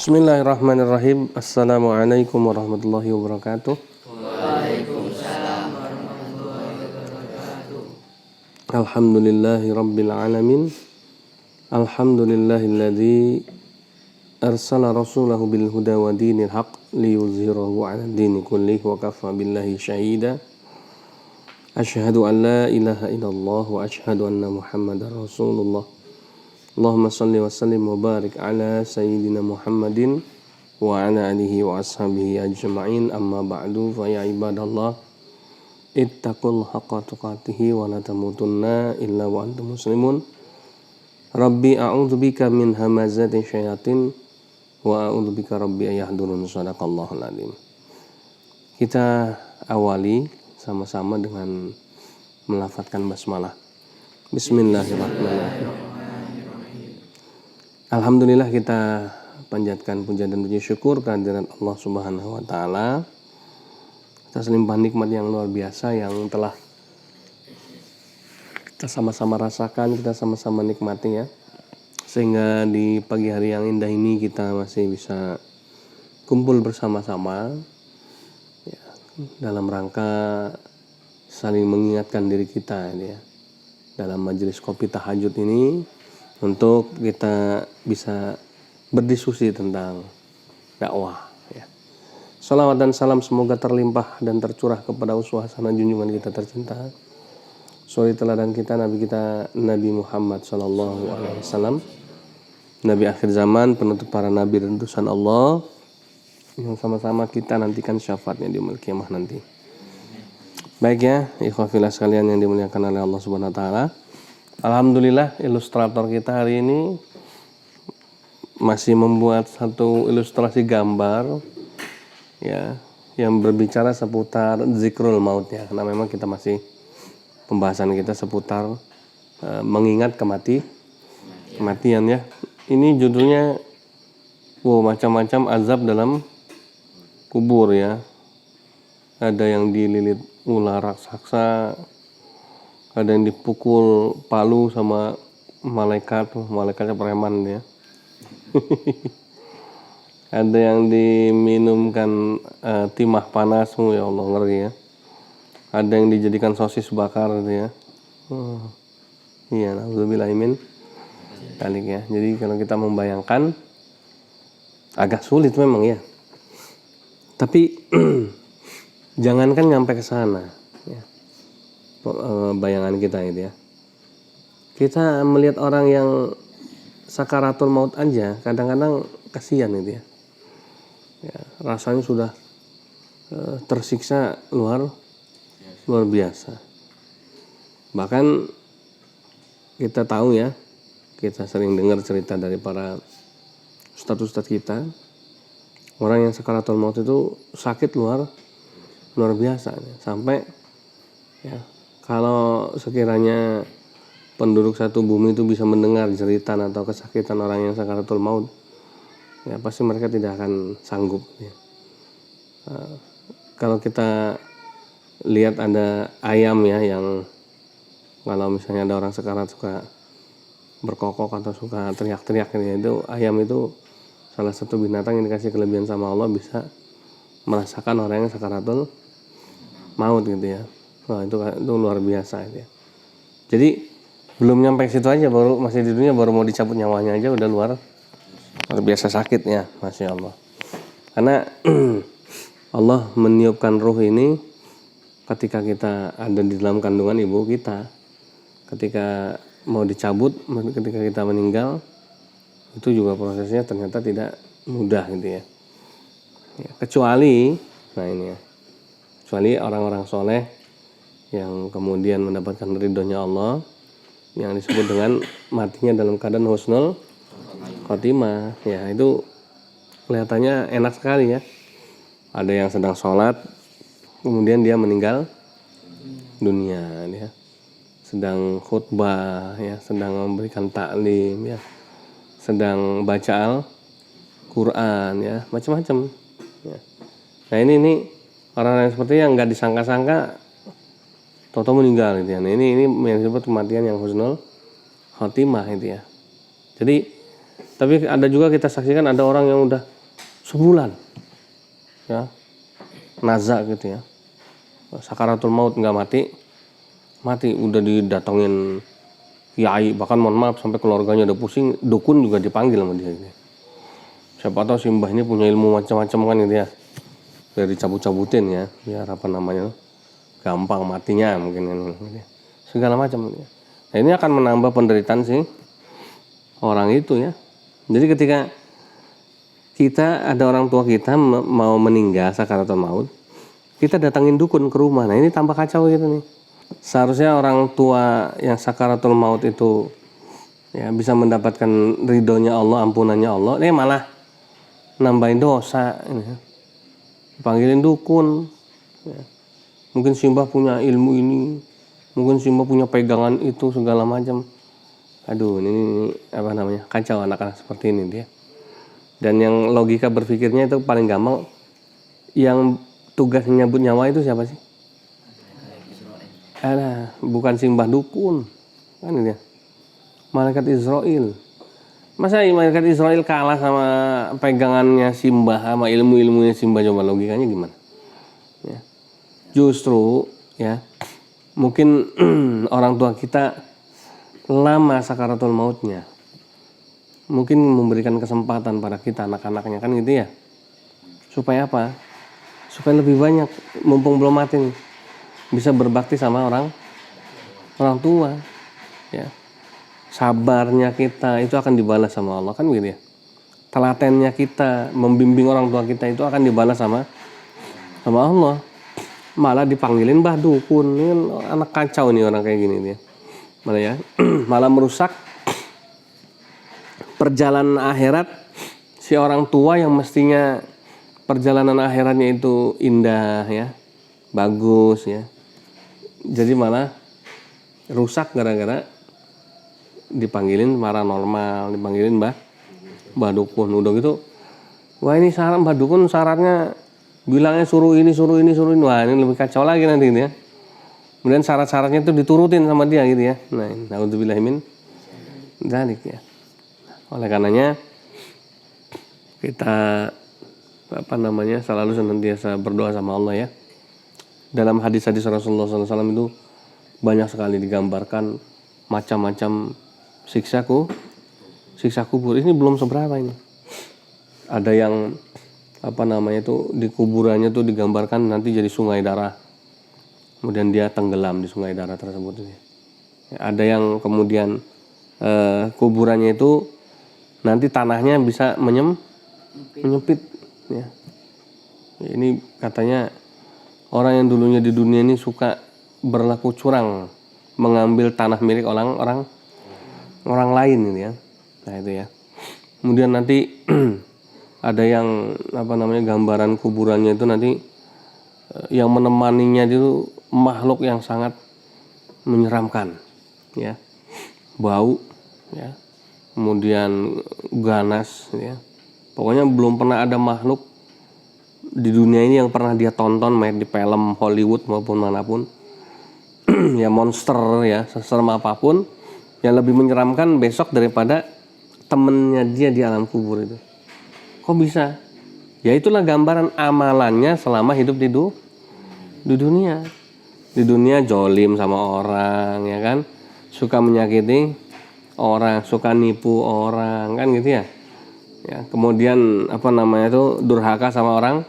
Bismillahirrahmanirrahim. Assalamualaikum warahmatullahi wabarakatuh. Waalaikumsalam warahmatullahi wabarakatuh. Alhamdulillahi rabbil alamin. Alhamdulillahilladzi arsala rasulahu bil huda wa dinil haq liyuzhirahu 'ala dini kullih wa kafa billahi syahida. Asyhadu an la ilaha illallah wa asyhadu anna Muhammadar Rasulullah. Allahumma salli wa sallim wa barik ala sayyidina Muhammadin wa ala alihi wa ashabihi ajma'in, amma ba'du, fa ya ibadallah ittaqul haqqa tuqatihi wa la tamutunna illa wa antum muslimun. Rabbi a'udzubika min hamazati syayatin wa a'udzubika rabbi ayahdurun. Shadaqallahul azim. Kita awali sama-sama dengan melafadzkan basmalah. Bismillahirrahmanirrahim. Alhamdulillah, kita panjatkan puja dan puji syukur kehadirat Allah Subhanahu wa taala atas limpah nikmat yang luar biasa yang telah kita sama-sama rasakan, kita sama-sama nikmati ya. Sehingga di pagi hari yang indah ini kita masih bisa kumpul bersama-sama ya, dalam rangka saling mengingatkan diri kita ya, dalam majelis kopi tahajud ini, untuk kita bisa berdiskusi tentang dakwah ya. Salawat dan salam semoga terlimpah dan tercurah kepada uswah hasanah junjungan kita tercinta, suri teladan kita, Nabi kita Nabi Muhammad sallallahu alaihi wasallam, Nabi akhir zaman, penutup para nabi dan utusan Allah, yang sama-sama kita nantikan syafaatnya di yaumil qiyamah nanti. Baik ya, ikhwah fillah sekalian yang dimuliakan oleh Allah Subhanahu wa taala. Alhamdulillah, ilustrator kita hari ini masih membuat satu ilustrasi gambar ya, yang berbicara seputar zikrul maut ya. Karena memang kita masih pembahasan kita seputar mengingat kematian ya. Ini judulnya macam-macam azab dalam kubur ya. Ada yang dililit ular raksasa, ada yang dipukul palu sama malaikatnya preman ya. Ada yang diminumkan timah panas, ya Allah, ngeri ya. Ada yang dijadikan sosis bakar gitu ya. Iya, nauzubillahi min dzalik ya. Jadi kalau kita membayangkan agak sulit memang ya. Tapi jangankan nyampe ke sana ya, bayangan kita itu ya. Kita melihat orang yang sakaratul maut aja kadang-kadang kasihan itu ya. Ya, rasanya sudah tersiksa luar biasa. Bahkan kita tahu ya, kita sering dengar cerita dari para ustadz-ustadz kita, orang yang sakaratul maut itu sakit luar biasa ya. Sampai ya, kalau sekiranya penduduk satu bumi itu bisa mendengar jeritan atau kesakitan orang yang sakaratul maut, ya pasti mereka tidak akan sanggup ya. Kalau kita lihat ada ayam ya, yang kalau misalnya ada orang sekarat suka berkokok atau suka teriak-teriak ya, itu ayam itu salah satu binatang yang dikasih kelebihan sama Allah, bisa merasakan orang yang sakaratul maut gitu ya. Wah, itu luar biasa gitu ya. Jadi belum nyampe situ aja, baru masih di dunia, baru mau dicabut nyawanya aja udah luar biasa sakitnya, masya Allah. Karena Allah meniupkan ruh ini ketika kita ada di dalam kandungan ibu kita. Ketika mau dicabut, ketika kita meninggal, itu juga prosesnya ternyata tidak mudah gitu ya. Ya, kecuali orang-orang soleh yang kemudian mendapatkan ridhonya Allah, yang disebut dengan matinya dalam keadaan husnul khotimah ya. Itu kelihatannya enak sekali ya. Ada yang sedang sholat kemudian dia meninggal dunia ya, sedang khutbah ya, sedang memberikan taklim ya, sedang baca Al-Quran ya, macam-macam ya. Nah ini orang-orang seperti yang nggak disangka-sangka tahu-tahu meninggal gitu ya. Nah, ini yang disebut kematian yang husnul khotimah itu ya. Jadi tapi ada juga kita saksikan ada orang yang udah sebulan ya, nazak gitu ya, sakaratul maut nggak mati udah didatengin kiai, bahkan mohon maaf sampai keluarganya udah pusing, dukun juga dipanggil sama dia gitu. Siapa tahu si mbah ini punya ilmu macam-macam kan gitu ya, dari cabut-cabutin ya biar apa namanya gampang matinya mungkin kan gitu ya. Segala macam gitu ya. Nah, ini akan menambah penderitaan sih orang itu ya. Jadi ketika kita ada orang tua kita mau meninggal sakaratul maut, kita datangin dukun ke rumah. Nah, ini tambah kacau gitu nih. Seharusnya orang tua yang sakaratul maut itu ya bisa mendapatkan ridhonya Allah, ampunannya Allah, ini malah nambahin dosa ini. Panggilin dukun ya. Mungkin Simbah punya ilmu ini, mungkin Simbah punya pegangan itu segala macam. Aduh, ini apa namanya, kacau anak-anak seperti ini dia. Dan yang logika berpikirnya itu paling gampang, yang tugas nyabut nyawa itu siapa sih? Bukan Simbah dukun, kan dia. Malaikat Israel. Masa malaikat Israel kalah sama pegangannya Simbah, sama ilmu-ilmunya Simbah? Coba logikanya gimana? Ya. Justru ya, mungkin orang tua kita lama sakaratul mautnya, mungkin memberikan kesempatan pada kita anak-anaknya kan gitu ya, supaya apa? Supaya lebih banyak, mumpung belum mati nih, bisa berbakti sama orang tua ya. Sabarnya kita itu akan dibalas sama Allah kan gitu ya. Telatennya kita membimbing orang tua kita itu akan dibalas sama Allah. Malah dipanggilin bah dukun, ini kan anak kacau nih orang kayak gini dia. Malah ya, malah merusak perjalanan akhirat si orang tua yang mestinya perjalanan akhiratnya itu indah ya, bagus ya. Jadi malah rusak gara-gara dipanggilin paranormal, dipanggilin bah dukun. Udah gitu, wah ini syarat bah dukun syaratnya bilangnya suruh ini. Wah ini lebih kacau lagi nanti gitu ya. Kemudian syarat-syaratnya itu diturutin sama dia gitu ya. Nah, naudzubillahi min dzalik ya. Oleh karenanya kita selalu senantiasa berdoa sama Allah ya. Dalam hadis-hadis Rasulullah SAW itu banyak sekali digambarkan macam-macam siksa kubur. Ini belum seberapa ini. Ada yang di kuburannya tuh digambarkan nanti jadi sungai darah. Kemudian dia tenggelam di sungai darah tersebut. Ada yang kemudian kuburannya itu nanti tanahnya bisa menyempit. Ya. Ini katanya orang yang dulunya di dunia ini suka berlaku curang, mengambil tanah milik orang lain gitu ya. Nah itu ya. Kemudian nanti ada yang gambaran kuburannya itu nanti yang menemaninya itu makhluk yang sangat menyeramkan ya, bau ya, kemudian ganas ya. Pokoknya belum pernah ada makhluk di dunia ini yang pernah dia tonton main di film Hollywood maupun manapun ya, monster ya, seserem apapun yang lebih menyeramkan besok daripada temennya dia di alam kubur itu. Kok bisa? Ya itulah gambaran amalannya selama hidup di dunia. Di dunia jolim sama orang ya kan, suka menyakiti orang, suka nipu orang kan gitu ya. Ya, kemudian durhaka sama orang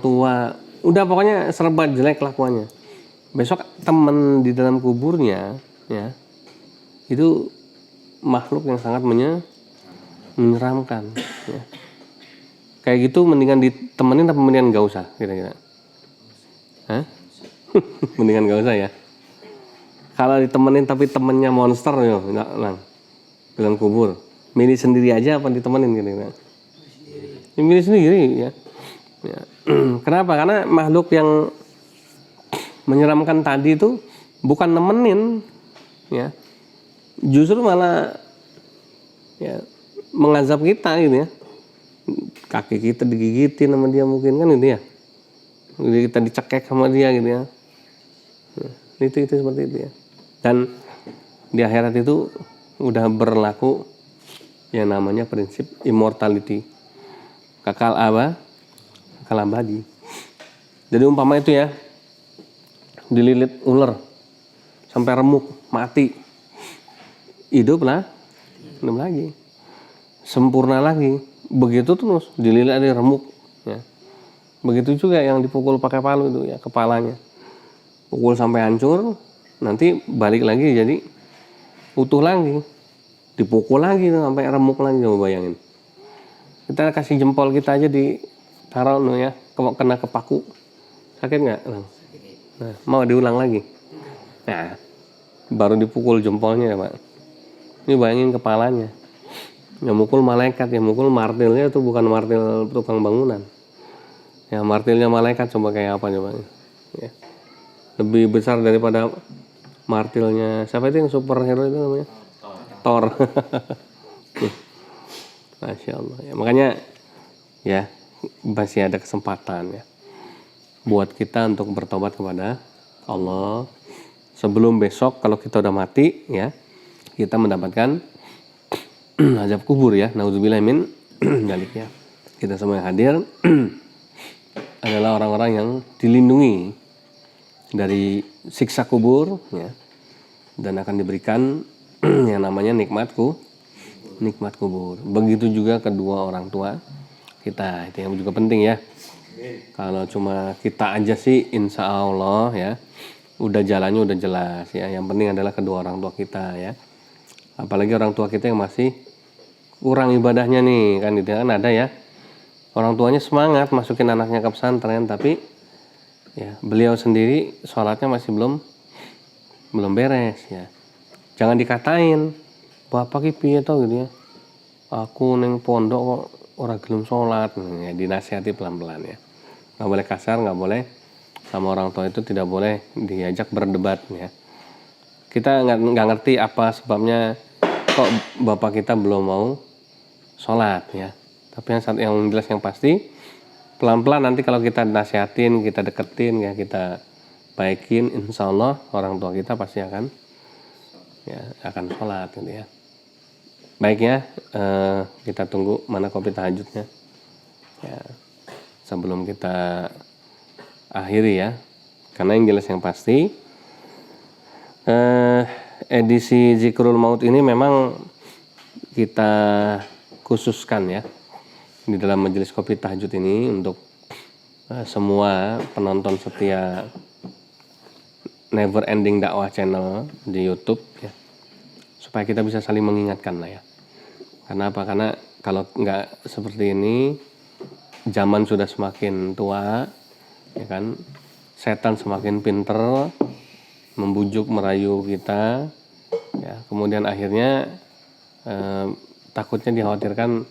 tua. Udah pokoknya serba jelek kelakuannya. Besok teman di dalam kuburnya ya, itu makhluk yang sangat menyeramkan ya. Kayak gitu mendingan ditemenin apa mendingan gak usah kira-kira? Mendingan gak usah ya. Kalau ditemenin tapi temennya monster ya, dalam kubur, milih sendiri aja apa ditemenin kira-kira? Milih sendiri ya. Ya. Kenapa? Karena makhluk yang menyeramkan tadi itu bukan nemenin ya, justru malah ya mengazab kita gitu ya. Kaki kita digigitin sama dia mungkin kan gitu ya, kita dicekek sama dia gitu ya. Itu seperti itu ya. Dan di akhirat itu udah berlaku yang namanya prinsip immortality kekal abadi. Jadi umpama itu ya, dililit ular sampai remuk mati, hidup lagi, sempurna lagi, begitu terus dililit ada remuk ya. Begitu juga yang dipukul pakai palu itu ya, kepalanya pukul sampai hancur, nanti balik lagi jadi utuh lagi, dipukul lagi sampai remuk lagi. Coba bayangin, kita kasih jempol kita aja ditaruh ya, kena ke paku, sakit nggak? Nah, mau diulang lagi, nah baru dipukul jempolnya ya Pak. Ini bayangin kepalanya, yang mukul malaikat, yang mukul martilnya itu bukan martil tukang bangunan ya, martilnya malaikat. Coba kayak apa coba ya, lebih besar daripada martilnya siapa itu yang superhero itu namanya? Thor. Masya Allah ya, makanya ya masih ada kesempatan ya buat kita untuk bertobat kepada Allah sebelum besok kalau kita udah mati ya, kita mendapatkan azab kubur ya, naudzubillah min dzalik ya. Kita semua yang hadir adalah orang-orang yang dilindungi dari siksa kubur ya, dan akan diberikan yang namanya nikmat kubur. Begitu juga kedua orang tua kita, itu yang juga penting ya. Kalau cuma kita aja sih insya Allah ya udah jalannya udah jelas ya. Yang penting adalah kedua orang tua kita ya, apalagi orang tua kita yang masih kurang ibadahnya nih kan, gitu kan. Ada ya orang tuanya semangat masukin anaknya ke pesantren, tapi ya beliau sendiri sholatnya masih belum beres ya. Jangan dikatain bapak ki piye to gitu ya, aku neng pondok kok ora gelem sholat ya, dinasihati pelan-pelan ya. Nggak boleh kasar, nggak boleh sama orang tua itu, tidak boleh diajak berdebat ya. Kita nggak ngerti apa sebabnya kok bapak kita belum mau sholat ya, tapi yang jelas yang pasti pelan-pelan nanti kalau kita nasihatin, kita deketin ya, kita baikin, insya Allah orang tua kita pasti akan sholat gitu ya. Baik ya, kita tunggu mana kopi tahajudnya ya, sebelum kita akhiri ya. Karena yang jelas yang pasti edisi Zikrul Maut ini memang kita khususkan ya di dalam majelis kopi tahajud ini untuk semua penonton setia Never Ending Dakwah Channel di YouTube ya, supaya kita bisa saling mengingatkan lah ya. Karena apa? Karena kalau nggak seperti ini, zaman sudah semakin tua ya kan, setan semakin pinter membujuk merayu kita ya, kemudian akhirnya takutnya dikhawatirkan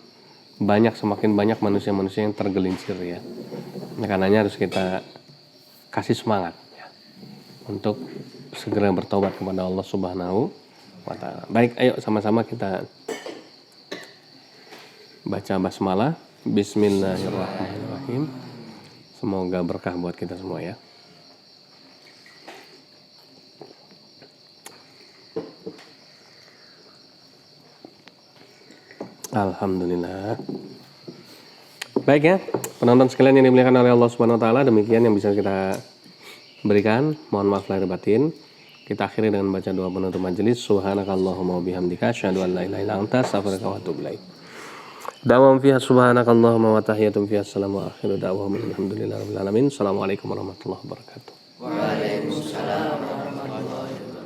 semakin banyak manusia-manusia yang tergelincir ya. Karenanya harus kita kasih semangat ya, untuk segera bertobat kepada Allah Subhanahu wa Ta'ala. Baik, ayo sama-sama kita baca basmalah. Bismillahirrahmanirrahim. Semoga berkah buat kita semua ya. Alhamdulillah. Baik ya, penonton sekalian yang dimuliakan oleh Allah Subhanahu wa Ta'ala, demikian yang bisa kita berikan. Mohon maaf lahir batin. Kita akhiri dengan baca doa penutup majelis. Subhanakallahumma wa bihamdika asyhadu an la ilaha illa anta astaghfiruka wa atubu ilaik. Da'wam fiha subhanakallahumma wa tahiyatum fiha assalamu akhiru da'wahum alhamdulillahirabbil alamin. Assalamualaikum warahmatullahi wabarakatuh. Waalaikumsalam warahmatullahi wabarakatuh.